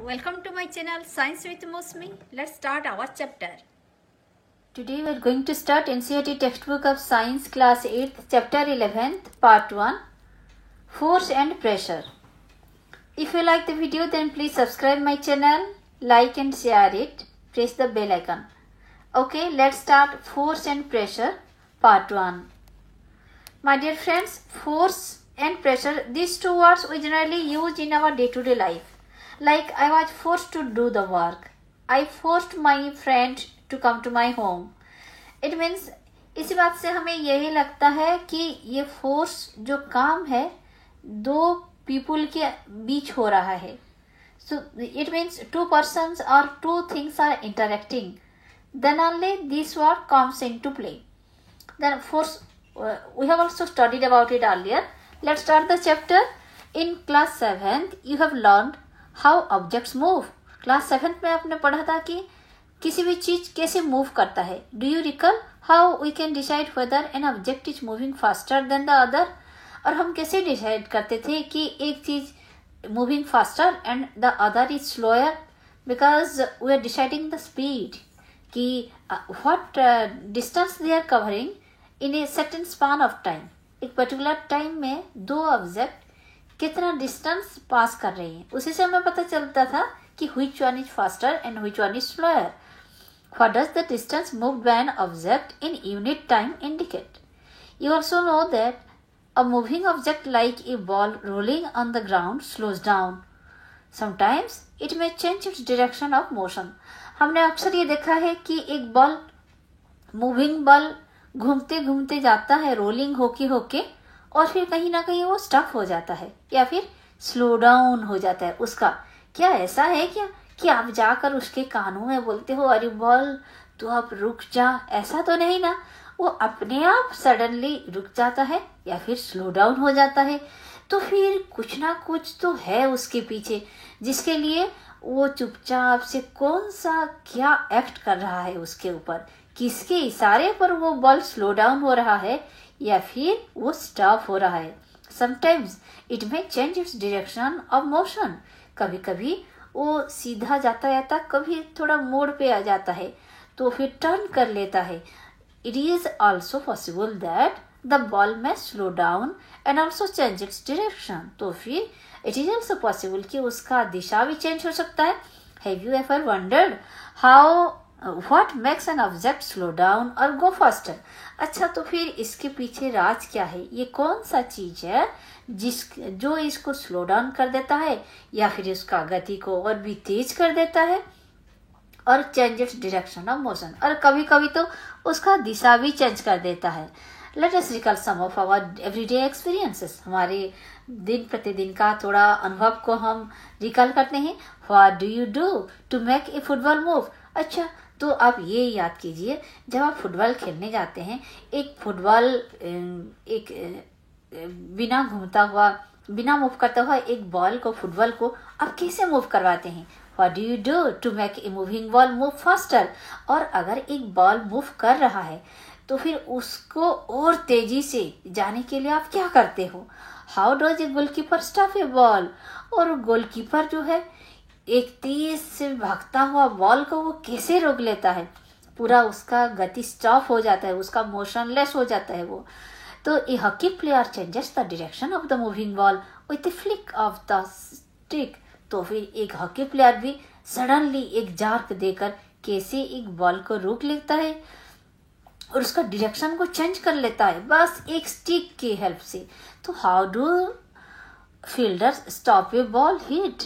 Welcome to my channel Science with Mosmi. Let's start our chapter. Today we are going to start NCERT textbook of Science class 8th chapter 11th part 1 Force and Pressure. If you like the video then please subscribe my channel, like and share it, press the bell icon. Okay, let's start Force and Pressure part 1. My dear friends, force and pressure, these two words we generally use in our day-to-day life. Like I was forced to do the work. I forced my friend to come to my home. It means इसी बात से हमें यही लगता है कि ये force जो काम है दो पीपल के बीच हो रहा है. So it means two persons or two things are interacting. Then only this word comes into play. Then force, we have also studied about it earlier. Let's start the chapter. In class 7th you have learned how objects move. Class 7th में आपने पढ़ा था कि किसी भी चीज कैसे move करता है. Do you recall how we can decide whether an object is moving faster than the other. और हम कैसे डिसाइड करते थे कि एक चीज moving faster and the other is slower, because we are deciding the speed कि what distance they are covering in a certain span of time. एक पर्टिकुलर टाइम में दो ऑब्जेक्ट कितना डिस्टेंस पास कर रही है, उसी से हमें पता चलता था कि which one is faster and which one is slower. What does the distance moved by an object in unit time indicate? You also know that a moving object like a ball rolling on the ground slows down. Sometimes it may change its direction of motion. हमने अक्सर ये देखा है कि एक ball, moving ball घूमते घूमते जाता है रोलिंग होके और फिर कहीं ना कहीं वो स्टक हो जाता है या फिर स्लो डाउन हो जाता है उसका. क्या ऐसा है क्या कि आप जाकर उसके कानों में बोलते हो अरे बॉल तू अब रुक जा? ऐसा तो नहीं ना. वो अपने आप सडनली रुक जाता है या फिर स्लो डाउन हो जाता है. तो फिर कुछ ना कुछ तो है उसके पीछे जिसके लिए वो चुपचाप से कौन सा क्या एक्ट कर रहा है उसके ऊपर, किसके इशारे पर वो बॉल स्लो डाउन हो रहा है या फिर वो स्टॉप हो रहा है. Sometimes it may change its direction of motion. कभी कभी वो सीधा जाता कभी थोड़ा मोड़ पे आ जाता है तो फिर टर्न कर लेता है. It is also possible that the ball may slow down and also change its direction. तो फिर इट इज ऑल्सो पॉसिबल कि उसका दिशा भी चेंज हो सकता है. Have you ever wondered how What makes an object slow down or go faster? अच्छा, तो फिर इसके पीछे राज क्या है? ये कौन सा चीज है जो इसको स्लो डाउन कर देता है या फिर इसका गति को और भी तेज कर देता है और change its direction of motion, और कभी कभी तो उसका दिशा भी चेंज कर देता है. Let us recall some of our everyday experiences. हमारे दिन प्रतिदिन का थोड़ा अनुभव को हम रिकॉल करते हैं. What do you do to make a football move? अच्छा, तो आप ये याद कीजिए जब आप फुटबॉल खेलने जाते हैं, एक फुटबॉल एक बिना घूमता हुआ बिना मूव करता हुआ एक बॉल को, फुटबॉल को आप कैसे मूव करवाते हैं? What do you do to make a moving ball move faster? और अगर एक बॉल मूव कर रहा है तो फिर उसको और तेजी से जाने के लिए आप क्या करते हो? How does a goalkeeper stop A ball? और गोलकीपर जो है एक तेज से भागता हुआ बॉल को वो कैसे रोक लेता है? पूरा उसका गति स्टॉप हो जाता है, उसका मोशनलेस हो जाता है वो. तो A hockey player changes the direction of the moving ball with A flick of the stick. तो फिर एक हॉकी प्लेयर भी सडनली एक जार्क देकर कैसे एक बॉल को रोक लेता है और उसका डायरेक्शन को चेंज कर लेता है बस एक स्टिक की हेल्प से. तो how do fielders stop A ball hit?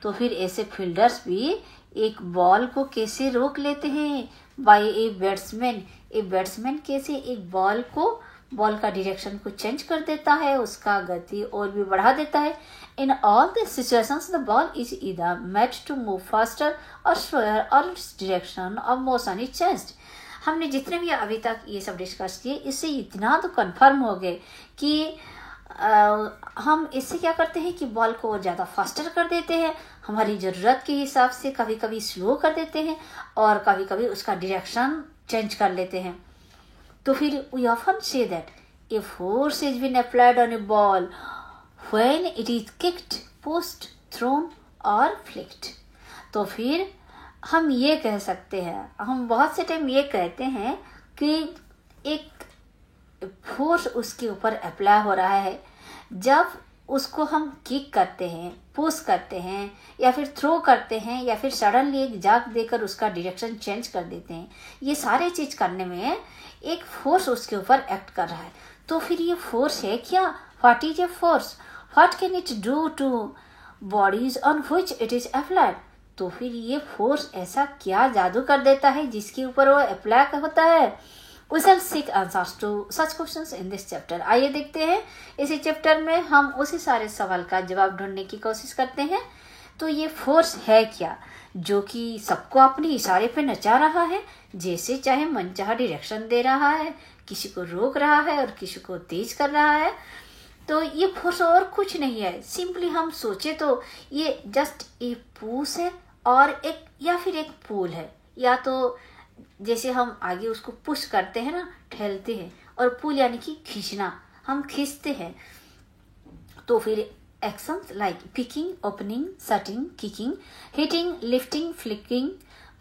तो फिर ऐसे फील्डर्स भी एक बॉल को कैसे रोक लेते हैं? By a batsman. A batsman कैसे एक बॉल का डायरेक्शन को चेंज कर देता है, उसका गति और भी बढ़ा देता है. In all this situations the ball is either made to move faster और स्लोअर और its direction of motion is changed. हमने जितने भी अभी तक ये सब डिस्कस किए इससे इतना तो कंफर्म हो गए कि हम इससे क्या करते हैं कि बॉल को और ज़्यादा फास्टर कर देते हैं, हमारी ज़रूरत के हिसाब से कभी कभी स्लो कर देते हैं और कभी कभी उसका डायरेक्शन चेंज कर लेते हैं. तो फिर we often say that a force is been applied on a ball when it is kicked, pushed, thrown और फ्लिक्ड. तो फिर हम ये कह सकते हैं, हम बहुत से टाइम ये कहते हैं कि एक फोर्स उसके ऊपर अप्लाई हो रहा है। जब उसको हम किक करते हैं, पुश करते हैं या फिर थ्रो करते हैं या फिर सडनली एक जाग देकर उसका डायरेक्शन चेंज कर देते हैं, ये सारे चीज करने में एक फोर्स उसके ऊपर एक्ट कर रहा है। तो फिर ये फोर्स है क्या? What is a force? What can it do two bodies on which it is applied? तो फिर ये फोर्स ऐसा क्या जादू कर देता है जिसके ऊपर वो अप्लाई होता है? We shall seek answers to such questions in this chapter. आइए देखते हैं इसी चैप्टर में हम उसी सारे सवाल का जवाब ढूंढने की कोशिश करते हैं। तो ये फोर्स है क्या जो कि सबको अपने इशारे पे नचा रहा है, जैसे चाहे मनचाहा डायरेक्शन दे रहा है, किसी को रोक रहा है और किसी को तेज कर रहा है। तो ये फोर्स और कुछ नहीं है, सिंपली हम सोचे तो ये जस्ट एक पुश है और एक या फिर एक पुल है। या तो जैसे हम आगे उसको पुश करते हैं ना, ठेलते हैं, और पुल यानी कि खींचना, हम खींचते हैं। तो फिर actions like picking, opening, shutting, kicking, hitting, lifting, flicking,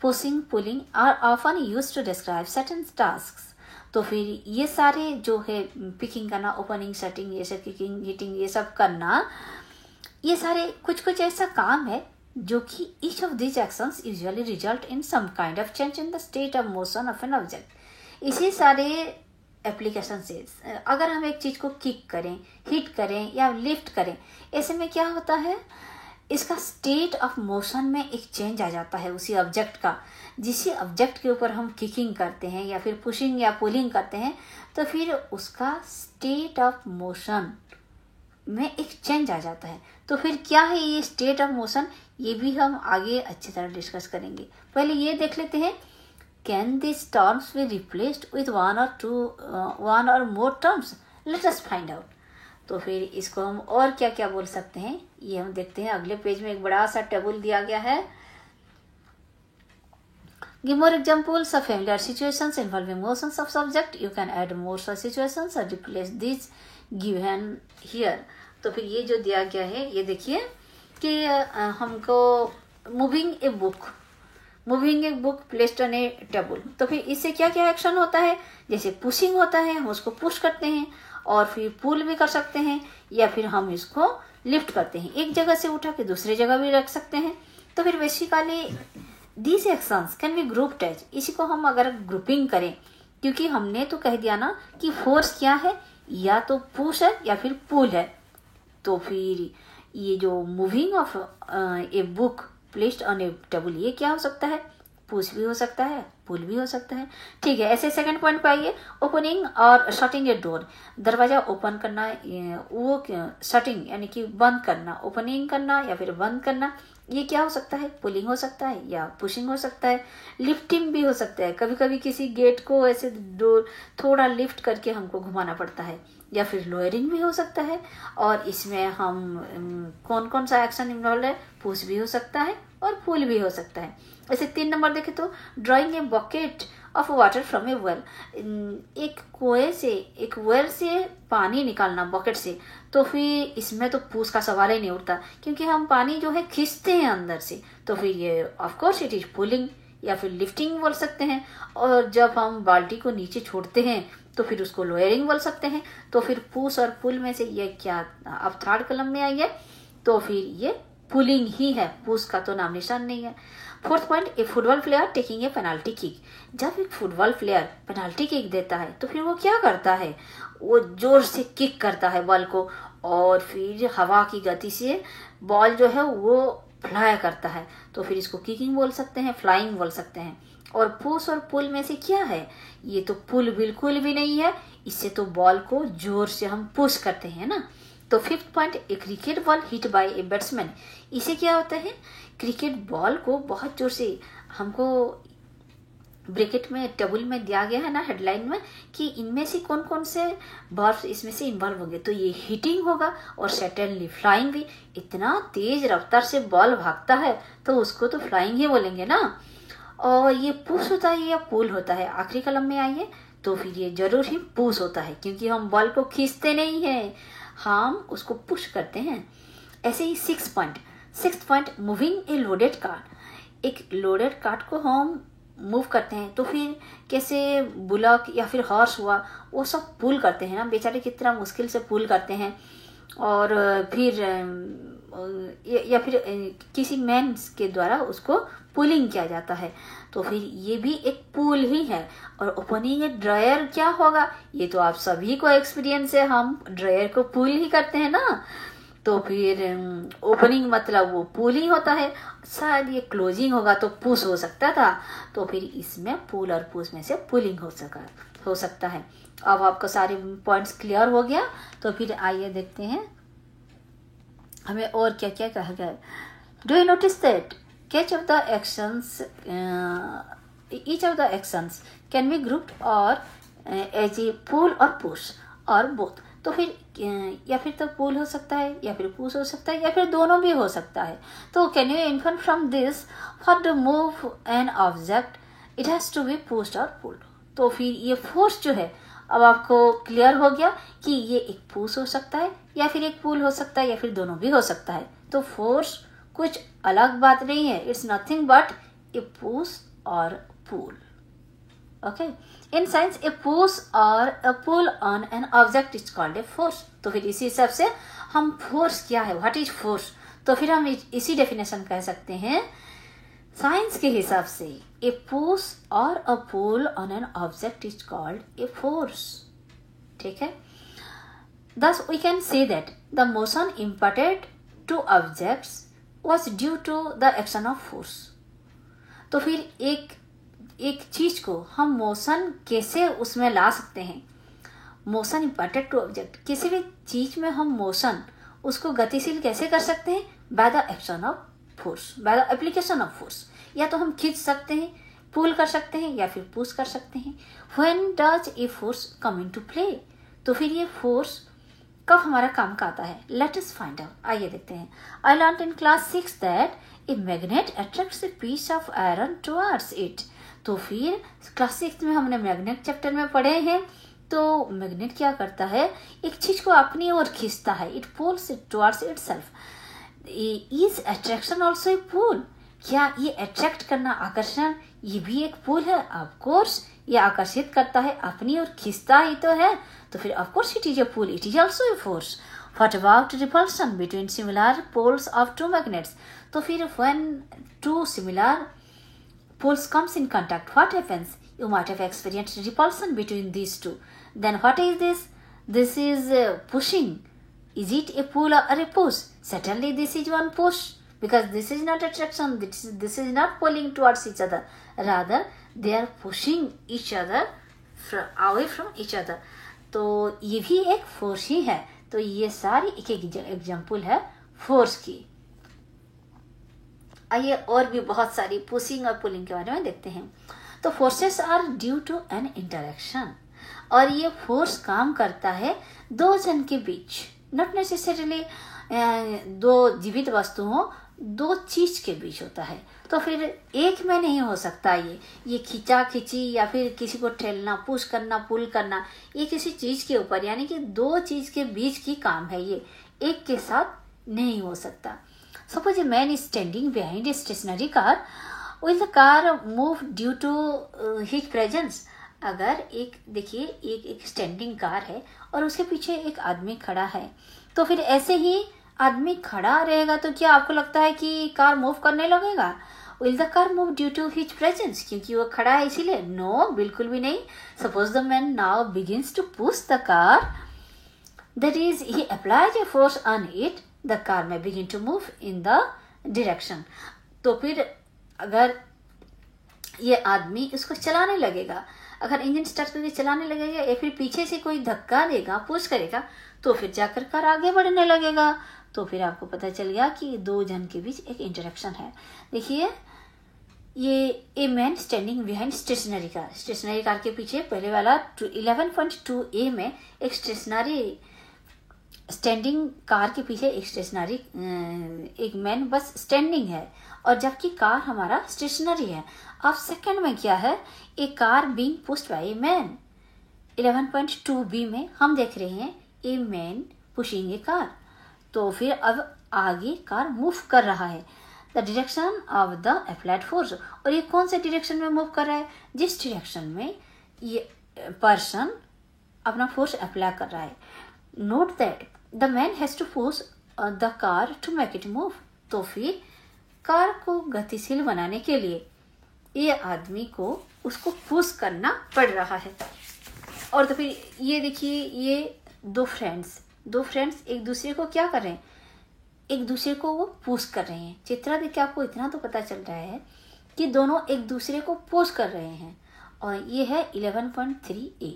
pushing, pulling are often used to describe certain tasks. तो फिर ये सारे जो है पिकिंग करना, ओपनिंग, शटिंग, ये सब, किकिंग, हिटिंग, ये सब करना, ये सारे कुछ कुछ ऐसा काम है जो कि each of these actions usually result in some kind of change in the state of motion of an object. इसी सारे एप्लीकेशन से अगर हम एक चीज को किक करें, हिट करें या लिफ्ट करें, ऐसे में क्या होता है, इसका स्टेट ऑफ मोशन में एक चेंज आ जाता है उसी ऑब्जेक्ट का। जिस ऑब्जेक्ट के ऊपर हम किकिंग करते हैं या फिर पुशिंग या पुलिंग करते हैं, तो फिर उसका स्टेट ऑफ मोशन में एक चेंज आ जाता है। तो फिर क्या है ये स्टेट ऑफ मोशन, ये भी हम आगे अच्छी तरह डिस्कस करेंगे। पहले ये देख लेते हैं, can this terms be replaced with one or more terms? Let us find out. तो फिर इसको हम और क्या क्या बोल सकते हैं ये हम देखते हैं। अगले पेज में एक बड़ा सा टेबल दिया गया है। Give more examples of familiar situations involving motions of subject. You can add more such situations or replace these given here. तो फिर ये जो दिया गया है, ये देखिए कि हमको moving a book placed on A table. तो फिर इससे क्या क्या एक्शन होता है? जैसे पुशिंग होता है, हम उसको पुश करते हैं, और फिर पुल भी कर सकते हैं, या फिर हम इसको लिफ्ट करते हैं, एक जगह से उठा के दूसरी जगह भी रख सकते हैं। तो फिर basically this actions can be grouped as, इसी को हम अगर ग्रुपिंग करें, क्योंकि हमने तो कह दिया ना कि फोर्स क्या है, या तो पुश है या फिर पुल है। तो फिर ये जो moving of a book placed on A table, ये क्या हो सकता है? पुश भी हो सकता है, पुल भी हो सकता है। ठीक है, ऐसे सेकंड पॉइंट पे आइए, ओपनिंग और शटिंग ए डोर, दरवाजा ओपन करना, वो शटिंग यानी कि बंद करना, ओपनिंग करना या फिर बंद करना, ये क्या हो सकता है? पुलिंग हो सकता है या पुशिंग हो सकता है। लिफ्टिंग भी हो सकता है, कभी कभी किसी गेट को ऐसे डोर थोड़ा लिफ्ट करके हमको घुमाना पड़ता है, या फिर लोअरिंग भी हो सकता है। और इसमें हम कौन कौन सा एक्शन इन्वॉल्व है? पुश भी हो सकता है और पुल भी हो सकता है। ऐसे 3 नंबर देखें तो drawing a bucket of water from A well, एक कुएं से, एक वेल से पानी निकालना बकेट से। तो फिर इसमें तो पुश का सवाल ही नहीं उठता, क्योंकि हम पानी जो है खींचते हैं अंदर से। तो फिर ये of course it is pulling या फिर लिफ्टिंग बोल सकते हैं। और जब हम बाल्टी को नीचे छोड़ते हैं तो फिर उसको लोअरिंग बोल सकते हैं। तो फिर पुश और पुल में से ये क्या अब थर्ड कलम में आई है, तो फिर ये पुलिंग ही है, पुश का तो नाम निशान नहीं है। Fourth point, A football player taking a penalty kick, जब एक फुटबॉल प्लेयर पेनाल्टी किक देता है तो फिर वो क्या करता है? वो जोर से किक करता है बॉल को, और फिर हवा की गति से बॉल जो है वो फ्लाई करता है। तो फिर इसको किकिंग बोल सकते हैं, फ्लाइंग बोल सकते हैं। और पुश और पुल में से क्या है? ये तो पुल बिल्कुल भी नहीं है, इससे तो बॉल को जोर से हम पुश करते हैं ना। तो fifth point, A cricket ball hit by a batsman, इसे क्या होता है? क्रिकेट बॉल को बहुत जोर से, हमको ब्रैकेट में टेबल में दिया गया है ना हेडलाइन में कि इनमें से कौन कौन से वर्ब्स इसमें से इन्वॉल्व होंगे, तो ये हिटिंग होगा और सर्टेनली फ्लाइंग भी। इतना तेज रफ्तार से बॉल भागता है तो उसको तो फ्लाइंग ही बोलेंगे ना। और ये पुश होता है या पुल होता है? आखिरी कलम में आइए, तो फिर ये जरूर ही पुश होता है, क्योंकि हम बॉल को खींचते नहीं हैं, हम उसको पुश करते हैं। ऐसे ही six point, moving a loaded car, एक लोडेड कार्ट को हम मूव करते हैं तो फिर कैसे बुलक या फिर हॉर्स हुआ वो सब पुल करते हैं ना, बेचारे कितना मुश्किल से पुल करते हैं। और फिर या फिर किसी मैन के द्वारा उसको पुलिंग किया जाता है, तो फिर ये भी एक पुल ही है। और ओपनिंग ए ड्रायर क्या होगा, ये तो आप सभी को एक्सपीरियंस है, हम ड्रायर को पुल ही करते हैं ना, तो फिर ओपनिंग मतलब वो पुल ही होता है। शायद ये क्लोजिंग होगा तो पुश हो सकता था, तो फिर इसमें पुल और पुश में से पुलिंग हो सकता है। अब आपको सारे पॉइंट्स क्लियर हो गया, तो फिर आइए देखते हैं हमें और क्या क्या कहा गया। Do you notice that each of the actions can be grouped or as a pull or push or both। तो फिर या फिर तो पुल हो सकता है या फिर पुश हो सकता है या फिर दोनों भी हो सकता है। तो can you infer from this for to move an object it has to be pushed और पुल्ड। तो फिर ये फोर्स जो है, अब आपको क्लियर हो गया कि ये एक पुश हो सकता है या फिर एक पुल हो सकता है या फिर दोनों भी हो सकता है। तो फोर्स कुछ अलग बात नहीं है, it's nothing but a push or pull. Okay, in science a push or a pull on an object is called a force. तो फिर इसी हिसाब से हम फोर्स क्या है, व्हाट इज फोर्स, तो फिर हम इसी डेफिनेशन कह सकते हैं साइंस के हिसाब से, a push or a pull on an object is called a force. ठीक है, thus we can say that the motion imparted to objects was due to the action of force। तो फिर एक चीज को हम मोशन कैसे उसमें ला सकते हैं, मोशन इम्पार्टेड टू ऑब्जेक्ट, किसी भी चीज में हम मोशन उसको गतिशील कैसे कर सकते हैं, by the action of force, by the application of force. या तो हम खींच सकते हैं, पुल कर सकते हैं या फिर पुश कर सकते हैं। When does a force come into play, तो फिर ये फोर्स कब हमारा काम का आता है, लेट अस फाइंड आउट। आइए देखते हैं। I learned in class 6 that a magnet attracts a piece of iron towards it. तो फिर क्लास 6 में हमने मैग्नेट चैप्टर में पढ़े हैं। तो मैग्नेट क्या करता है, एक चीज को अपनी ओर खींचता है, it pulls it towards itself. Is attraction also a pull, क्या ये अट्रैक्ट करना, आकर्षण, ये भी एक पुल है? ऑफ कोर्स, ये आकर्षित करता है, अपनी ओर खींचता ही तो है, तो फिर of course it is a pull, it is also a force. What about repulsion between similar poles of two magnets, तो फिर when two similar poles comes in contact, what happens? You might have experienced repulsion between these two. Then what is this? This is pushing. Is it a pull or a push? Certainly this is one push, because this is not attraction, this is not pulling towards each other, rather they are pushing each other away from each other। तो ये भी एक force ही है। तो ये सारी एक example है फोर्स की। आइए और भी बहुत सारी पुशिंग और पुलिंग के बारे में देखते हैं। तो forces are due to an interaction, और ये फोर्स काम करता है दो जन के बीच, नॉट नेसेसरीली दो जीवित वस्तुओं, दो चीज के बीच होता है। तो फिर एक में नहीं हो सकता ये खींचा खींची या फिर किसी को ठेलना, पुश करना, पुल करना, ये किसी चीज के ऊपर, यानी कि दो चीज के बीच की काम है, ये एक के साथ नहीं हो सकता। Suppose a man is standing behind a stationary car, will the car move due to his presence? अगर देखिए एक स्टैंडिंग कार है और उसके पीछे एक आदमी खड़ा है, तो फिर ऐसे ही आदमी खड़ा रहेगा तो क्या आपको लगता है कि कार मूव करने लगेगा? Will the car move due to his presence, क्योंकि वो खड़ा है इसीलिए? No, बिल्कुल भी नहीं। Suppose the man now begins to push the car, that is he applies a force on it, the car may begin to move in the direction। तो फिर अगर ये आदमी इसको चलाने लगेगा, अगर इंजन स्टार्ट करके चलाने लगेगा या फिर पीछे से कोई धक्का देगा, पुश करेगा, तो फिर जाकर कार आगे बढ़ने लगेगा। तो फिर आपको पता चल गया कि दो जन के बीच एक इंटरेक्शन है। देखिए, ये a man standing behind stationary car के पीछे पहले वाला 11.2a में एक स्टैंडिंग कार के पीछे एक मैन बस स्टैंडिंग है, और जबकि कार हमारा स्टेशनरी है। अब सेकंड में क्या है, a car being pushed by a man. 11.2b में हम देख रहे हैं a man pushing a car, तो फिर अब आगे कार मूव कर रहा है। The direction of the applied force. और ये कौन से डायरेक्शन में मूव कर रहा है? जिस डायरेक्शन में ये पर्सन अपना फोर्स अप्लाई कर रहा है। Note that the man has to push the car to make it move. तो फिर कार को गतिशील बनाने के लिए ये आदमी को उसको पुश करना पड़ रहा है। और तो फिर ये देखिए, ये दो फ्रेंड्स एक दूसरे को क्या कर रहे हैं? एक दूसरे को वो पुश कर रहे हैं। चित्रा देख के आपको इतना तो पता चल रहा है कि दोनों एक दूसरे को पुश कर रहे हैं। और ये है 11.3a।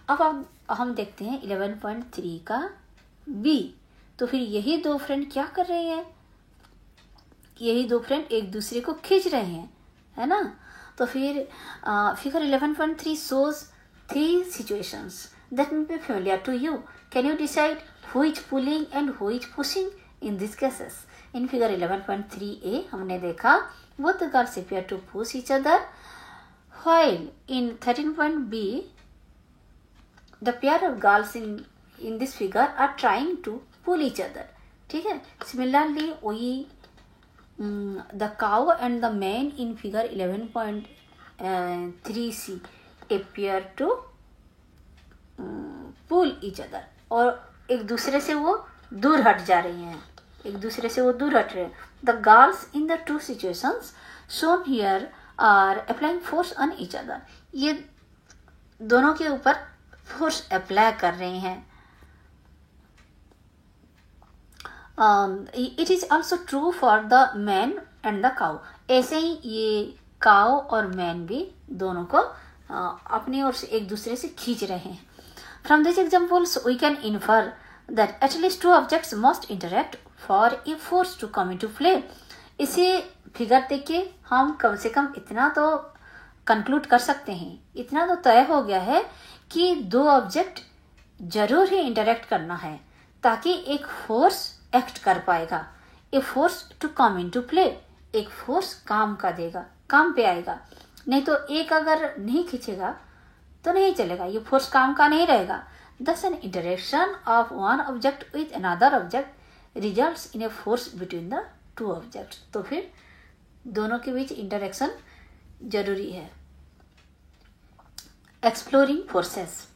अब हम देखते हैं 11.3 का b। तो फिर यही दो फ्रेंड क्या कर रहे हैं? यही दो फ्रेंड एक दूसरे को खींच रहे हैं, है ना। तो फिर figure 11.3 shows 3 situations that may be familiar to you. Can you decide who is pulling and who is pushing in these cases? In figure 11.3a हमने देखा both the girls appear to push each other, while in 13.b the pair of girls in this figure are trying to pull each other. ठीक है। Similarly, the cow and the man in figure 11.3c appear to pull each other. और एक दूसरे से वो दूर हट जा रही हैं, The girls in the two situations shown here are applying force on each other. ये दोनों के ऊपर फोर्स अप्लाई कर रहे हैं। It is also true for the man and the cow. ऐसे ही ये काउ और मैन भी दोनों को अपनी ओर से एक दूसरे से खींच रहे हैं। From these examples, we can infer that at least two objects must interact for a force to come into play. इसे फिगर देख के हम कम से कम इतना तो कंक्लूड कर सकते हैं, इतना तो तय हो गया है कि दो ऑब्जेक्ट जरूर ही इंटरेक्ट करना है ताकि एक फोर्स एक्ट कर पाएगा। A force to come into play, एक फोर्स काम पे आएगा। नहीं तो एक अगर नहीं खींचेगा तो नहीं चलेगा, ये फोर्स काम का नहीं रहेगा। Thus an interaction of one object with another object results in a force between the two objects. तो फिर दोनों के बीच इंटरेक्शन जरूरी है। Exploring forces.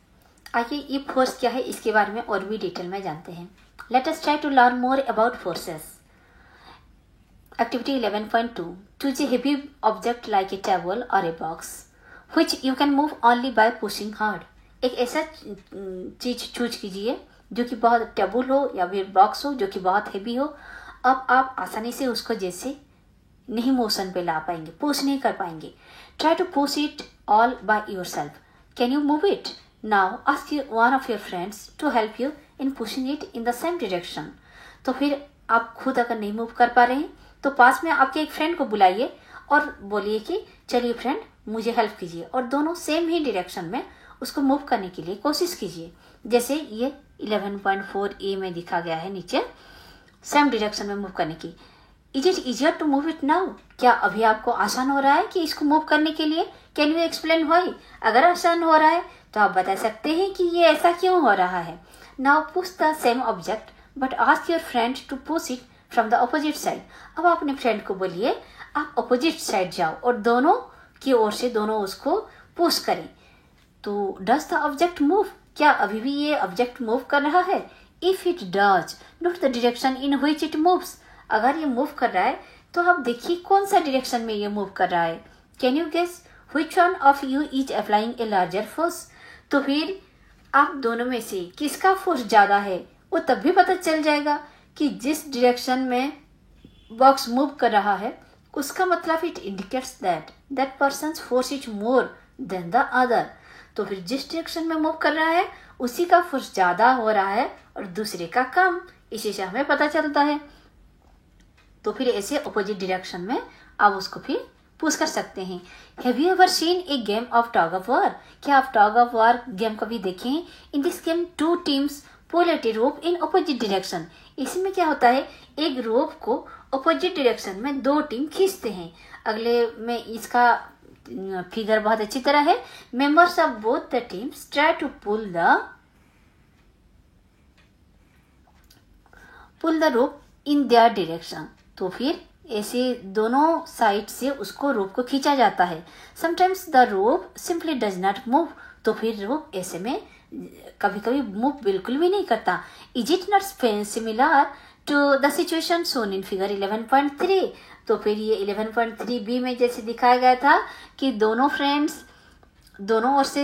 आइए ये फोर्स क्या है इसके बारे में और भी डिटेल में जानते हैं। Let us try to learn more about forces. Activity 11.2. Choose a heavy object like a table or a box, which you can move only by pushing hard. एक ऐसा चीज चूज कीजिए जो कि बहुत टेबल हो या फिर बॉक्स हो जो कि बहुत हेवी हो। अब आप आसानी से उसको जैसे नहीं मोशन पे ला पाएंगे, पुश नहीं कर पाएंगे। Try to push it all by yourself. Can you move it? Now ask one of your friends to help you in pushing it in the same direction. तो फिर आप खुद अगर नहीं मूव कर पा रहे हैं तो पास में आपके एक फ्रेंड को बुलाइए और बोलिए कि चलिए फ्रेंड मुझे हेल्प कीजिए, और दोनों सेम ही डायरेक्शन में उसको मूव करने के लिए कोशिश कीजिए। जैसे ये 11.4a में दिखा गया है नीचे, सेम डायरेक्शन में मूव करने की। Is it easier to move it now? क्या अभी आपको आसान हो रहा है कि इसको मूव करने के लिए? Can you explain why? अगर आसान हो रहा है तो आप बता सकते हैं कि ये ऐसा क्यों हो रहा है। Now push the same object but ask your friend to push it from the opposite side. अब अपने फ्रेंड को बोलिए आप अपोजिट साइड जाओ और दोनों की ओर से दोनों उसको पुश करें। तो डज द ऑब्जेक्ट मूव? क्या अभी भी ये ऑब्जेक्ट मूव कर रहा है? If it does, note the direction in which it moves. अगर ये मूव कर रहा है तो आप देखिए कौन सा डायरेक्शन में ये मूव कर रहा है। Can you guess which one of you is applying a larger force? तो फिर आप दोनों में से किसका फोर्स ज्यादा है वो तब भी पता चल जाएगा कि जिस डायरेक्शन में बॉक्स मूव कर रहा है उसका मतलब it indicates that persons force is more than the other. तो फिर जिस डायरेक्शन में मूव कर रहा है उसी का फोर्स ज्यादा हो रहा है और दूसरे का कम, इसी से हमें पता चलता है। तो फिर ऐसे अपोजिट डायरेक्शन में आप उसको फिर पुश कर सकते हैं। Have you ever seen a game of tug of war? क्या आप टग ऑफ वार गेम कभी देखे हैं? In this game two teams pull at a rope in opposite direction. इसमें क्या होता है, एक रोप को अपोजिट डायरेक्शन में दो टीम खींचते हैं। अगले में इसका फिगर बहुत अच्छी तरह है। Members of both the teams try to pull the rope in their direction. तो फिर ऐसे दोनों साइड से उसको रोप को खींचा जाता है। Sometimes the rope simply does not move, तो फिर रोप ऐसे में कभी कभी मूव बिल्कुल भी नहीं करता। Is it not similar to the situation shown in figure 11.3? तो फिर ये 11.3b में जैसे दिखाया गया था कि दोनों फ्रेंड्स दोनों ओर से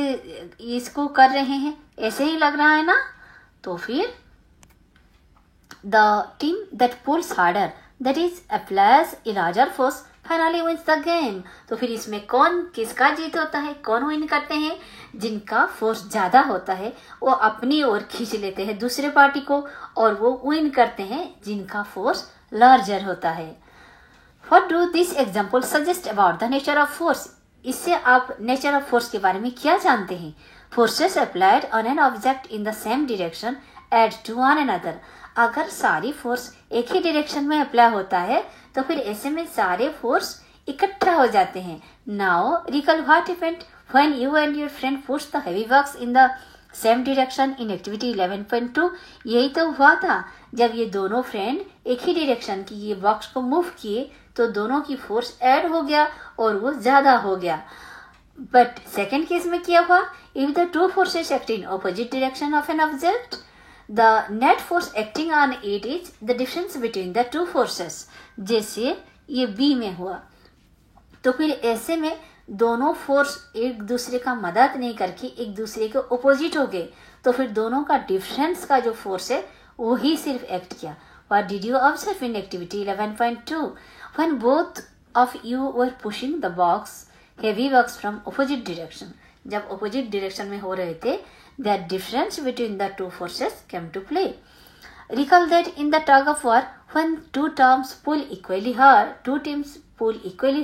इसको कर रहे हैं, ऐसे ही लग रहा है ना। तो फिर the team that pulls harder that is applies a larger force finally wins the game. तो फिर इसमें कौन किसका जीत होता है, कौन विन करते हैं? जिनका फोर्स ज्यादा होता है वो अपनी ओर खींच लेते हैं दूसरे पार्टी को, और वो विन करते हैं जिनका फोर्स लार्जर होता है। What do this example suggest about the nature of force? इससे आप नेचर ऑफ फोर्स के बारे में क्या जानते हैं? Forces applied on an object in the same direction add to one another. अगर सारी फोर्स एक ही डायरेक्शन में अप्लाई होता है तो फिर ऐसे में सारे फोर्स इकट्ठा हो जाते हैं। Now recall what happened when you and your friend pushed the heavy box in the same direction in activity 11.2. यही तो हुआ था जब ये दोनों फ्रेंड एक ही डायरेक्शन की ये बॉक्स को मूव किए तो दोनों की फोर्स ऐड हो गया और वो ज्यादा हो गया। बट सेकेंड केस में क्या हुआ? If the two forces act in opposite direction of an object the net force acting on it is the difference between the two forces. जैसे ये बी में हुआ तो फिर ऐसे में दोनों फोर्स एक दूसरे का मदद नहीं करके एक दूसरे के ओपोजिट हो गए, तो फिर दोनों का डिफरेंस का जो फोर्स है वो ही सिर्फ एक्ट किया। What did you observe in activity 11.2 when both of you were pushing the heavy box from opposite direction? जब opposite direction में हो रहे थे, the difference between the two forces came to play. Recall that in the tug of war, when two teams pull equally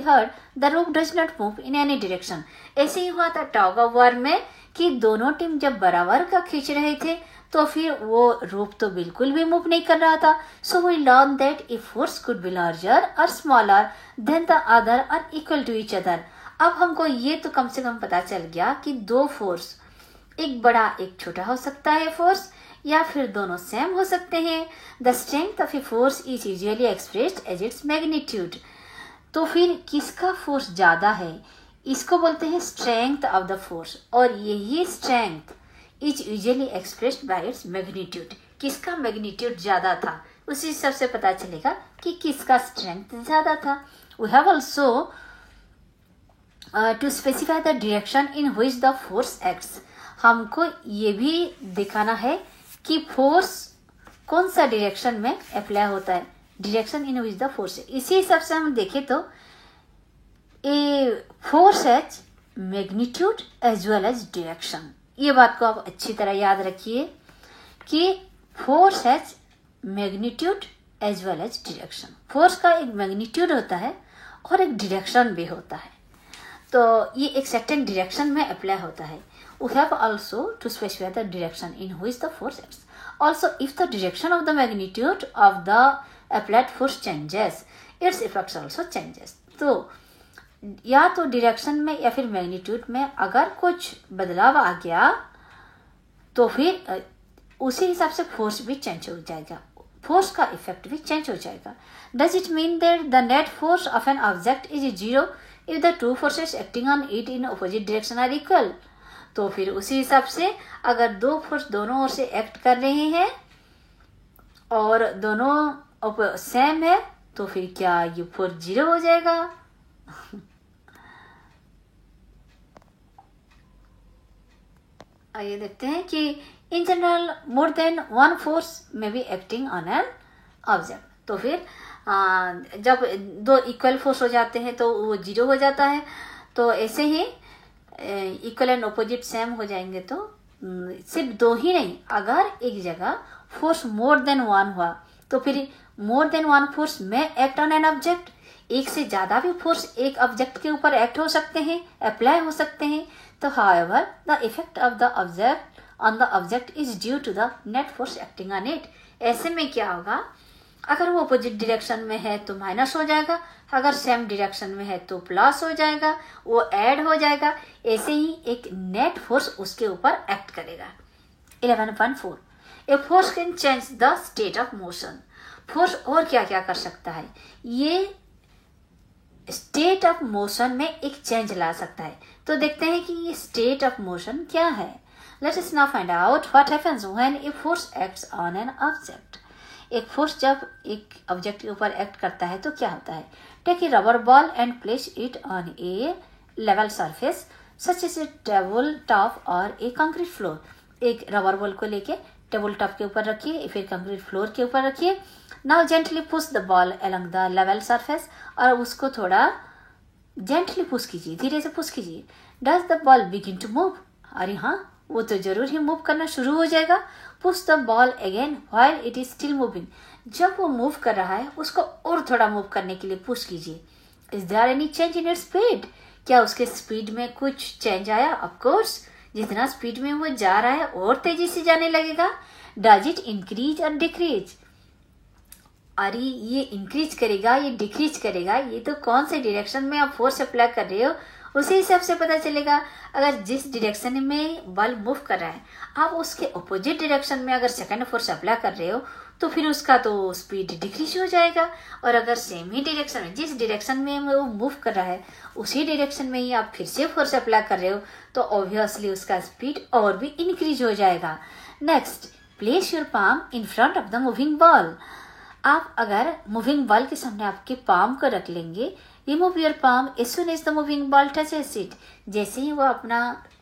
hard, the rope does not move in any direction. ऐसे ही हुआ था टग of वार में कि दोनों team जब बराबर का खींच रहे थे तो फिर वो रोप तो बिल्कुल भी मूव नहीं कर रहा था। So we learn that if force could be larger और स्मॉलर देन द अदर और इक्वल टू ईच अदर। अब हमको ये तो कम से कम पता चल गया कि दो फोर्स, एक बड़ा एक छोटा हो सकता है फोर्स, या फिर दोनों सेम हो सकते हैं। The strength of a force is usually expressed as its magnitude. तो फिर किसका फोर्स ज्यादा है, इसको बोलते हैं स्ट्रेंथ ऑफ द फोर्स, और यही strength is usually expressed by its magnitude. किसका मैग्नीट्यूड ज्यादा था उसी हिसाब से पता चलेगा कि किसका स्ट्रेंथ ज्यादा था। We have also to specify the direction in which the force acts. हमको ये भी दिखाना है कि फोर्स कौन सा डायरेक्शन में अप्लाई होता है, direction in which the force. इसी हिसाब से हम देखें तो a force has magnitude as well as direction. ये बात को आप अच्छी तरह याद रखिए कि force has magnitude as well as direction. Force का एक मैग्नीट्यूड होता है और एक डायरेक्शन भी होता है, तो ये एक सर्टेन डायरेक्शन में अप्लाई होता है। We have also to specify the direction in which the force acts. Also, if the direction of the magnitude of the applied force changes, its effects also changes. तो या तो direction में या फिर magnitude में अगर कुछ बदलाव आ गया तो फिर उसी हिसाब से फोर्स भी चेंज हो जाएगा, फोर्स का इफेक्ट भी चेंज हो जाएगा। Does it mean that the net force of an object is zero if the two forces acting on it in opposite direction are equal? तो फिर उसी हिसाब से अगर दो फोर्स दोनों ओर से एक्ट कर रहे हैं और दोनों सेम है तो फिर क्या ये फोर्स जीरो हो जाएगा? आइए देखते हैं कि in general more than one force may be acting on an object. तो फिर जब दो इक्वल फोर्स हो जाते हैं तो वो जीरो हो जाता है। तो ऐसे ही इक्वल एंड ऑपोजिट सेम हो जाएंगे तो सिर्फ दो ही नहीं, अगर एक जगह फोर्स मोर देन वन हुआ तो फिर मोर देन वन फोर्स में एक्ट ऑन एन ऑब्जेक्ट। एक से ज्यादा भी फोर्स एक ऑब्जेक्ट के ऊपर एक्ट हो सकते हैं, अप्लाई हो सकते हैं। तो however the effect of the object on the object is due to the net force acting on it. ऐसे में क्या होगा, अगर वो अपोजिट डायरेक्शन में है तो माइनस हो जाएगा, अगर सेम डायरेक्शन में है तो प्लस हो जाएगा, वो ऐड हो जाएगा। ऐसे ही एक नेट फोर्स उसके ऊपर एक्ट करेगा। 11.4 a force can change the state of motion. Force और क्या क्या कर सकता है, ये स्टेट ऑफ मोशन में एक चेंज ला सकता है। तो देखते हैं कि ये स्टेट ऑफ मोशन क्या है। Let us now find out what happens when a force acts on an object. एक फोर्स जब एक ऑब्जेक्ट के ऊपर एक्ट करता है तो क्या होता है। Take a rubber ball and place it on a level surface such as a table top और ए कंक्रीट फ्लोर। एक रबर बॉल को लेके टेबल टॉप के ऊपर रखिए, फिर कंक्रीट फ्लोर के ऊपर रखिए। Now gently push the ball along the level surface, और उसको थोड़ा जेंटली पुश कीजिए, धीरे से पुश कीजिए। Does the ball begin to move? अरे हाँ, वो तो जरूर ही मूव करना शुरू हो जाएगा। Push the ball again while it is still moving. जब वो मूव कर रहा है उसको और थोड़ा मूव करने के लिए पुश कीजिए। Is there any change in its speed? क्या उसके स्पीड में कुछ चेंज आया? ऑफ कोर्स, जितना स्पीड में वो जा रहा है और तेजी से जाने लगेगा। डज इट इंक्रीज और डिक्रीज? अरे ये इंक्रीज करेगा, ये डिक्रीज करेगा, ये तो कौन से डायरेक्शन में आप फोर्स अप्लाई कर रहे हो उसी हिसाब से पता चलेगा। अगर जिस डायरेक्शन में बॉल मूव कर रहा है आप उसके अपोजिट डायरेक्शन में अगर सेकंड फोर्स अप्लाई कर रहे हो तो फिर उसका तो स्पीड डिक्रीज हो जाएगा। और अगर सेम ही डायरेक्शन में, जिस डायरेक्शन में वो मूव कर रहा है उसी डायरेक्शन में ही आप फिर से फोर्स अप्लाई कर रहे हो तो ऑब्वियसली उसका स्पीड और भी इंक्रीज हो जाएगा। Next, place your palm in front of the moving ball. आप अगर मूविंग बॉल के सामने आपके पाम को रख लेंगे, remove your palm as soon as the moving ball touches it. जैसे ही वो अपना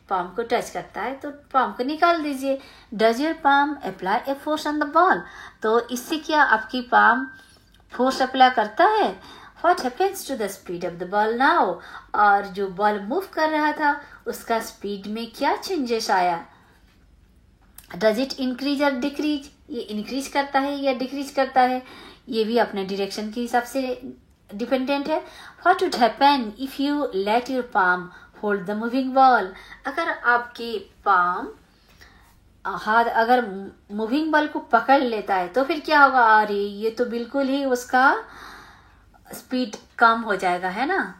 पाम को टच करता है तो पाम को निकाल दीजिए। Does your palm apply a force on the ball? तो इससे क्या आपकी पाम फोर्स अप्लाई करता है? What happens to the speed of the ball now? और जो बॉल मूव कर रहा था उसका स्पीड में क्या चेंजेस आया? डज इट इंक्रीज और डिक्रीज? ये इंक्रीज करता है या डिक्रीज करता है? ये भी अपने डायरेक्शन के हिसाब से डिपेंडेंट है। What would happen if you let your palm hold the moving ball? अगर आपकी पाम हाथ अगर मूविंग बॉल को पकड़ लेता है तो फिर क्या होगा? अरे ये तो बिल्कुल ही उसका स्पीड कम हो जाएगा, है ना।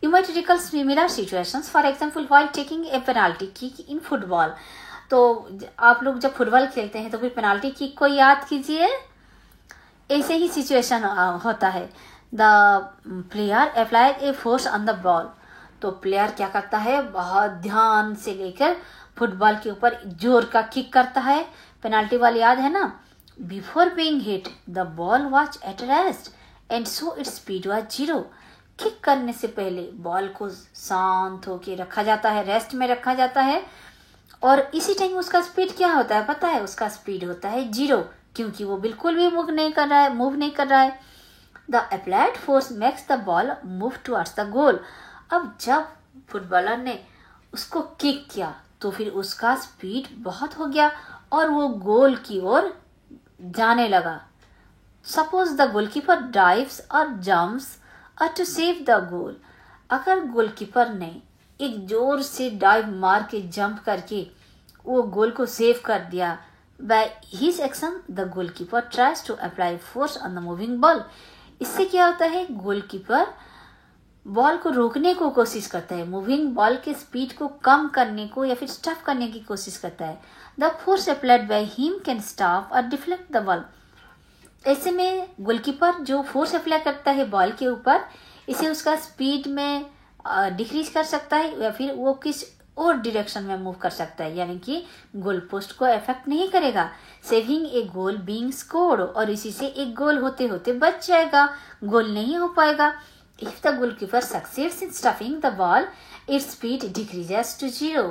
You might recall similar situations, for example, while taking a penalty kick in football. तो आप लोग जब फुटबॉल खेलते हैं तो फिर पेनाल्टी किक को याद कीजिए। ऐसे ही सिचुएशन होता है। The player applied A force on the ball. तो प्लेयर क्या करता है, बहुत ध्यान से लेकर फुटबॉल के ऊपर जोर का किक करता है। पेनाल्टी बॉल याद है ना। Before being hit the ball was at rest and so its speed was 0। Kick करने से पहले बॉल को शांत होके रखा जाता है, रेस्ट में रखा जाता है, और इसी टाइम उसका स्पीड क्या होता है पता है? उसका स्पीड होता है 0, क्योंकि वो बिल्कुल भी मूव नहीं कर रहा है। The applied force makes the ball move towards the goal. अब जब फुटबॉलर ने उसको किक किया तो फिर उसका स्पीड बहुत हो गया और वो गोल की ओर जाने लगा। सपोज द गोलकीपर डाइव्स और जंप्स और टू सेव द गोल। अगर गोलकीपर ने एक जोर से डाइव मार के जंप करके वो गोल को सेव कर दिया, by his action the goalkeeper tries to apply force on the moving ball. इससे क्या होता है, गोलकीपर बॉल को रोकने को कोशिश करता है, मूविंग बॉल के स्पीड को कम करने को या फिर स्टॉप करने की कोशिश करता है। The force applied by him can stop और डिफ्लेक्ट द बॉल। ऐसे में गोलकीपर जो फोर्स अप्लाई करता है बॉल के ऊपर, इसे उसका स्पीड में डिक्रीज कर सकता है या फिर वो किस और डायरेक्शन में मूव कर सकता है, यानी कि गोल पोस्ट को इफेक्ट नहीं करेगा। सेविंग ए गोल बीइंग स्कोर्ड, और इसी से एक गोल होते होते बच जाएगा, गोल नहीं हो पाएगा। If the goalkeeper succeeds in stopping the ball its speed decreases to 0।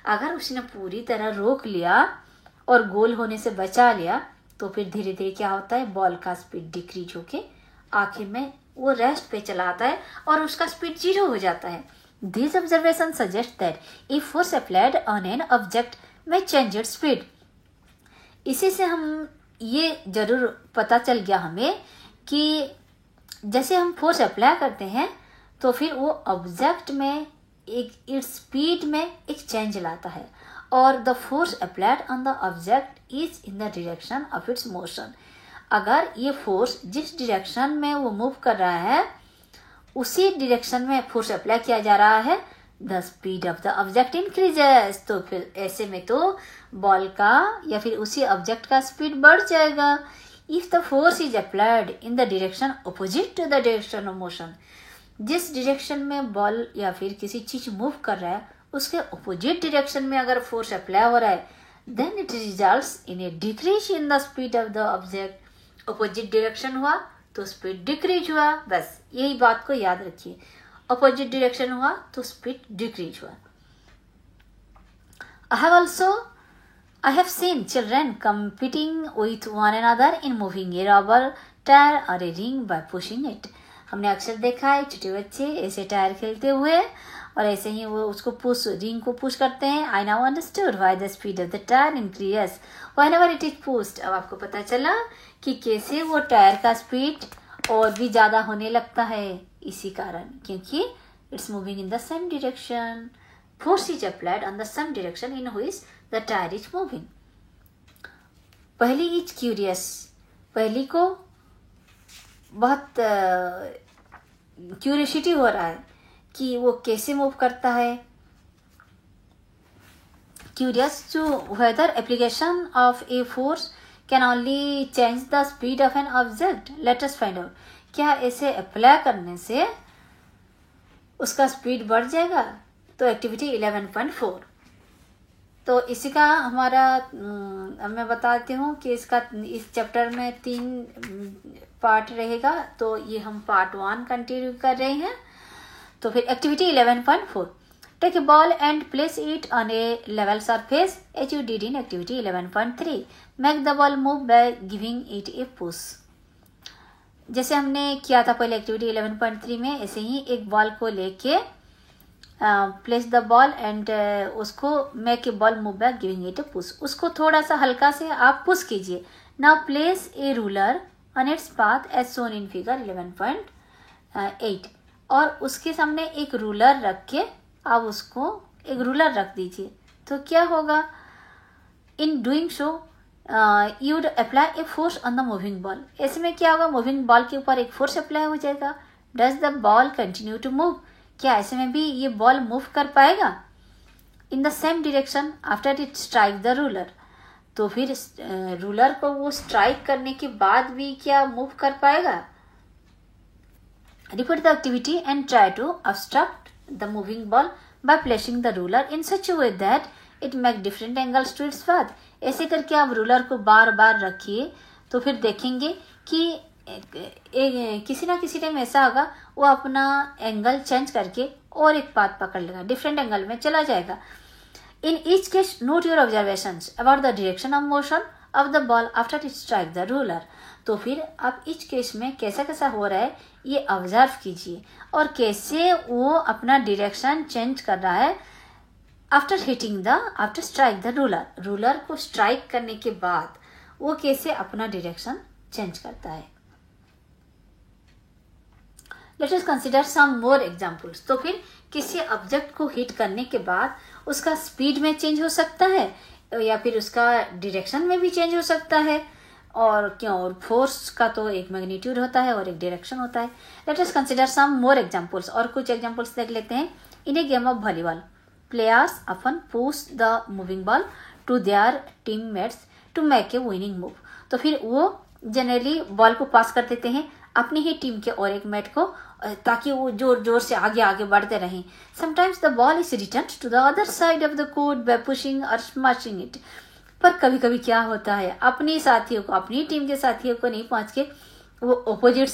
अगर उसने पूरी तरह रोक लिया और गोल होने से बचा लिया तो फिर धीरे धीरे क्या होता है, बॉल का स्पीड डिक्रीज होके आखिर में वो रेस्ट पे चला आता है और उसका स्पीड 0 हो जाता है। These observations suggest that if force applied on an object may change its speed। इसी से हम ये जरूर पता चल गया हमें कि जैसे हम फोर्स अप्लाई करते हैं तो फिर वो ऑब्जेक्ट में एक इट्स स्पीड में एक चेंज लाता है, और the force applied on the object is in the direction of its motion. अगर ये फोर्स जिस डायरेक्शन में वो मूव कर रहा है उसी डायरेक्शन में फोर्स अप्लाई किया जा रहा है, the speed of the object increases. तो फिर ऐसे में तो बॉल का या फिर उसी ऑब्जेक्ट का स्पीड बढ़ जाएगा। If the force is applied in the direction opposite to the direction of motion, जिस डायरेक्शन में बॉल या फिर किसी चीज मूव कर रहा है उसके अपोजिट डायरेक्शन में अगर फोर्स अप्लाई हो रहा है, then it results in a decrease in the speed of the object. Opposite direction हुआ तो स्पीड डिक्रीज हुआ, बस यही बात को याद रखिए। अपोजिट डायरेक्शन हुआ तो स्पीड डिक्रीज हुआ। I have seen children competing with one another in moving a rubber tire or a ring by pushing it. हमने अक्सर देखा है छोटे बच्चे ऐसे टायर खेलते हुए और ऐसे ही वो उसको रिंग को पुश करते हैं। I now understood why the speed of the tire increases whenever it is pushed. अब आपको पता चला कि कैसे वो टायर का स्पीड और भी ज्यादा होने लगता है, इसी कारण, क्योंकि it's moving in the same direction. Force is applied on the same direction in which the tire is moving. पहली is curious. पहली को बहुत क्यूरियोसिटी हो रहा है कि वो कैसे मूव करता है. Curious to whether application of a force can only change the speed of an object. Let us find out. क्या ऐसे अप्लाई करने से उसका स्पीड बढ़ जाएगा? तो एक्टिविटी 11.4. तो इसी का हमारा मैं बताती हूँ कि इसका इस चैप्टर में 3 पार्ट रहेगा, तो ये हम पार्ट 1 कंटिन्यू कर रहे हैं. तो फिर activity 11.4. Take a ball and place it on a level surface as you did in activity 11.3. Make the ball move by giving it a push. जैसे हमने किया था पहले एक्टिविटी 11.3 में, ऐसे ही एक बॉल को लेके प्लेस द बॉल एंड उसको make a ball move by giving it a push. उसको थोड़ा सा हल्का से आप पुश कीजिए. Now place a ruler on its path as shown in figure 11.8. और उसके सामने एक रूलर रख के आप उसको एक रूलर रख दीजिए. तो क्या होगा? In doing so you would apply a force on the moving ball. ऐसे में क्या होगा? मूविंग बॉल के ऊपर एक फोर्स अप्लाई हो जाएगा. Does the ball continue to move? क्या ऐसे में भी ये बॉल मूव कर पाएगा? In the same direction after it strike the ruler. तो फिर रूलर को वो स्ट्राइक करने के बाद भी क्या मूव कर पाएगा? Repeat the activity and try to obstruct the moving ball by placing the ruler in such a way that it make different angles to its path. ऐसे करके आप रूलर को बार बार रखिए, तो फिर देखेंगे कि किसी ना किसी टाइम ऐसा होगा वो अपना एंगल चेंज करके और एक पाथ पकड़ लेगा, डिफरेंट एंगल में चला जाएगा. In each case not your observations about the direction of motion of the ball after it strike the ruler. तो फिर आप ईच केस में कैसा कैसा हो रहा है ये ऑब्जर्व कीजिए और कैसे वो अपना डायरेक्शन चेंज कर रहा है after strike the ruler. Ruler को स्ट्राइक करने के बाद वो कैसे अपना डायरेक्शन चेंज करता है. Let us consider some more examples. तो फिर किसी ऑब्जेक्ट को हिट करने के बाद उसका स्पीड में चेंज हो सकता है या फिर उसका डायरेक्शन में भी चेंज हो सकता है. और क्यों? और फोर्स का तो एक मैग्नीट्यूड होता है और एक डायरेक्शन होता है. Let us consider some more examples. और कुछ एग्जांपल्स देख लेते हैं. In a game of volleyball players often push the moving ball to their teammates to make a winning move. तो फिर वो जनरली बॉल को पास कर देते हैं अपनी ही टीम के और एक मेट को, ताकि वो जोर जोर से आगे आगे बढ़ते रहें. Sometimes the ball is returned to the other side of the court by pushing or smashing it. पर कभी कभी क्या होता है, अपनी टीम के साथियों को नहीं पहुंच के वो अपोजिट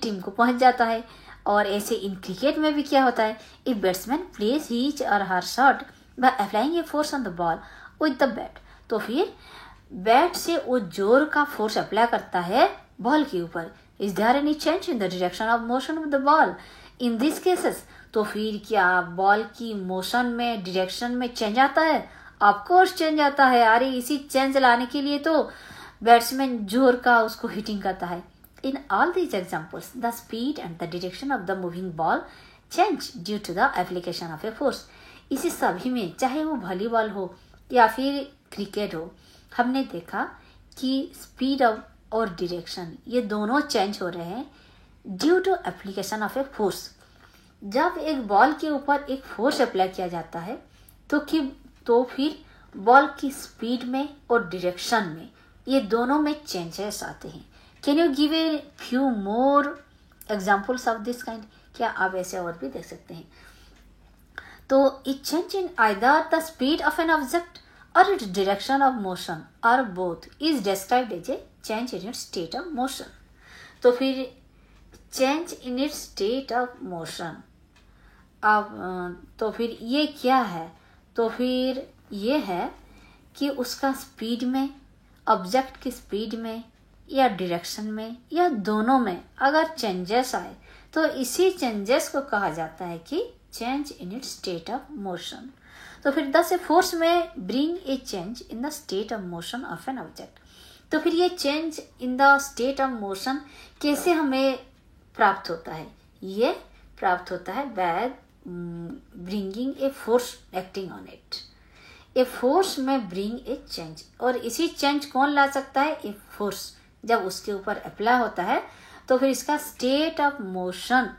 टीम को पहुंच जाता है. और ऐसे इन क्रिकेट में भी क्या होता है? If batsman place his or her shot by applying a force on the ball with the bat. तो फिर बैट से वो जोर का फोर्स अप्लाई करता है बॉल के ऊपर. Is there any change in the direction of motion of the ball in this cases? तो फिर क्या बॉल की मोशन में डायरेक्शन में चेंज आता है? ऑफ कोर्स चेंज आता है. अरे इसी चेंज लाने के लिए तो बैट्समैन जोर का उसको हिटिंग करता है. In all these examples, the speed and the direction of the moving ball change due to the application of a force. इसी सभी में, चाहे वो वॉलीबॉल हो या फिर क्रिकेट हो, हमने देखा कि स्पीड और डायरेक्शन ये दोनों चेंज हो रहे हैं due to application of a force. जब एक बॉल के ऊपर एक फोर्स अप्लाई किया जाता है तो फिर बॉल की स्पीड में और डायरेक्शन में ये दोनों में चेंजेस आते हैं। Can you give a few more examples of this kind? क्या आप ऐसे और भी देख सकते हैं? तो it change in either the speed of an object और इट्स डायरेक्शन ऑफ मोशन और both is described as a change in its state of motion. तो फिर change in its state of motion, अब तो फिर ये क्या है? तो फिर ये है कि उसका स्पीड में, ऑब्जेक्ट की स्पीड में या डायरेक्शन में या दोनों में अगर चेंजेस आए तो इसी चेंजेस को कहा जाता है कि change in its state of motion. तो फिर दस ए फोर्स में bring a change in the state of motion of an object. तो फिर ये change in the state of motion कैसे हमें प्राप्त होता है? ये प्राप्त होता है by bringing a force acting on it. A force में ब्रिंग ए चेंज, और इसी चेंज कौन ला सकता है? ए फोर्स जब उसके ऊपर अप्लाई होता है तो फिर इसका स्टेट ऑफ मोशन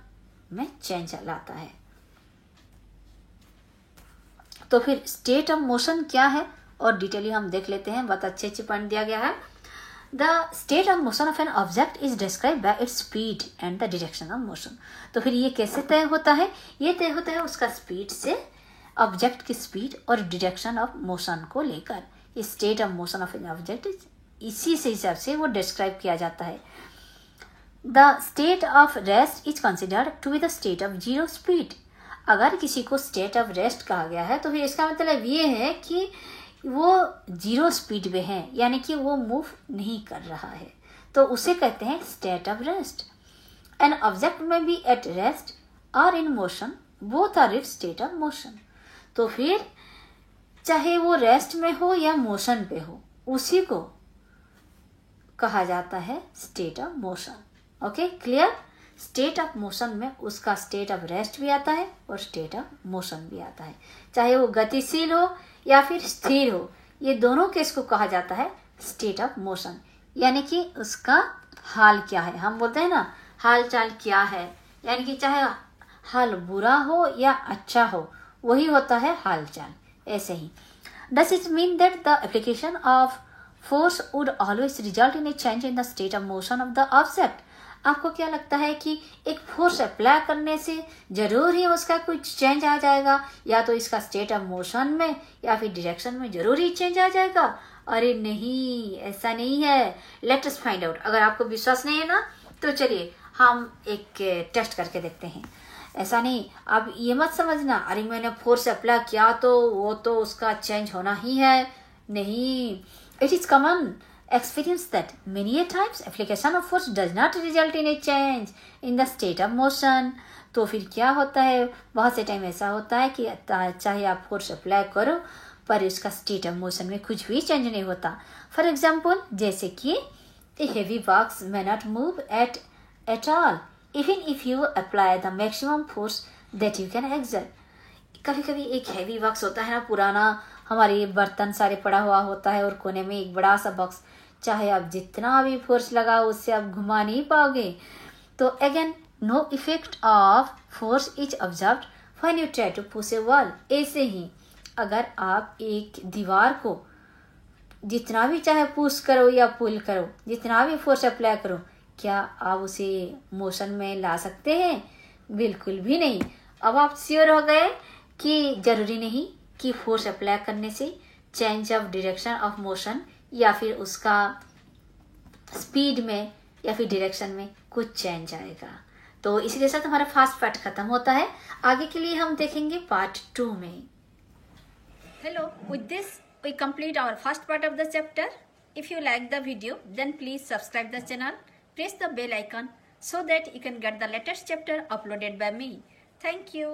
में चेंज लाता है। तो फिर स्टेट ऑफ मोशन क्या है और डिटेली हम देख लेते हैं। बहुत अच्छे पॉइंट दिया गया है। The state of motion of an object is describe by its speed and the direction of motion. तो फिर ये कैसे तय होता है? ये तय होता है उसका स्पीड से, ऑब्जेक्ट की स्पीड और डायरेक्शन ऑफ मोशन को लेकर। ये state of motion of an object इसी से हिसाब से वो डिस्क्राइब किया जाता है। The state of rest is considered to be the state of zero speed. अगर किसी को स्टेट ऑफ रेस्ट कहा गया है तो फिर इसका मतलब ये है कि वो जीरो स्पीड में है, यानी कि वो मूव नहीं कर रहा है, तो उसे कहते हैं state of rest. An object may be at rest और in motion, both are it state of motion. तो फिर चाहे वो रेस्ट में हो या मोशन पे हो, उसी को कहा जाता है state of motion. Okay, clear? State of motion में उसका स्टेट ऑफ रेस्ट भी आता है और स्टेट ऑफ मोशन भी आता है। चाहे वो गतिशील हो या फिर स्थिर हो, ये दोनों केस को कहा जाता है स्टेट ऑफ मोशन। यानी कि उसका हाल क्या है, हम बोलते हैं ना हाल चाल क्या है, यानी कि चाहे हाल बुरा हो या अच्छा हो, वही होता है हाल चाल। ऐसे ही does it mean that the application of force would always result in a change in the state of motion of the object? आपको क्या लगता है कि एक फोर्स अप्लाई करने से जरूर ही उसका कुछ चेंज आ जाएगा, या तो इसका स्टेट ऑफ मोशन में या फिर डायरेक्शन में जरूर ही चेंज आ जाएगा? अरे नहीं, ऐसा नहीं है। Let us find out. अगर आपको विश्वास नहीं है ना तो चलिए हम एक टेस्ट करके देखते हैं। ऐसा नहीं, आप ये मत समझना अरे मैंने फोर्स अप्लाई किया तो वो तो उसका चेंज होना ही है। नहीं, it is common experience that many a times application of force does not result in a change in the state of motion। तो फिर क्या होता है? बहुत से टाइम ऐसा होता है कि चाहे आप फोर्स अप्लाई करो पर उसका स्टेट ऑफ मोशन में कुछ भी चेंज नहीं होता। फॉर एग्जाम्पल, जैसे कि a heavy box may not move at all even if you apply the maximum force that you can exert। कभी कभी एक हेवी बॉक्स होता है ना, पुराना हमारे बर्तन सारे पड़ा हुआ होता है और कोने में एक बड़ा सा बॉक्स, चाहे आप जितना भी फोर्स लगाओ उससे आप घुमा नहीं पाओगे। तो again no effect of force is observed when you try to push a wall. ऐसे ही अगर आप एक दीवार को जितना भी चाहे पुश करो या पुल करो, जितना भी फोर्स अप्लाई करो, क्या आप उसे मोशन में ला सकते हैं? बिल्कुल भी नहीं। अब आप श्योर हो गए कि जरूरी नहीं कि फोर्स अप्लाई करने से change of direction of motion या फिर उसका स्पीड में या फिर डायरेक्शन में कुछ चेंज आएगा। तो इसी के साथ हमारा फर्स्ट पार्ट खत्म होता है। आगे के लिए हम देखेंगे पार्ट 2 में। Hello, with this we complete our first part of the chapter. If you like the video, then please subscribe the channel, press the bell icon so that you can get the latest chapter uploaded by me. Thank you.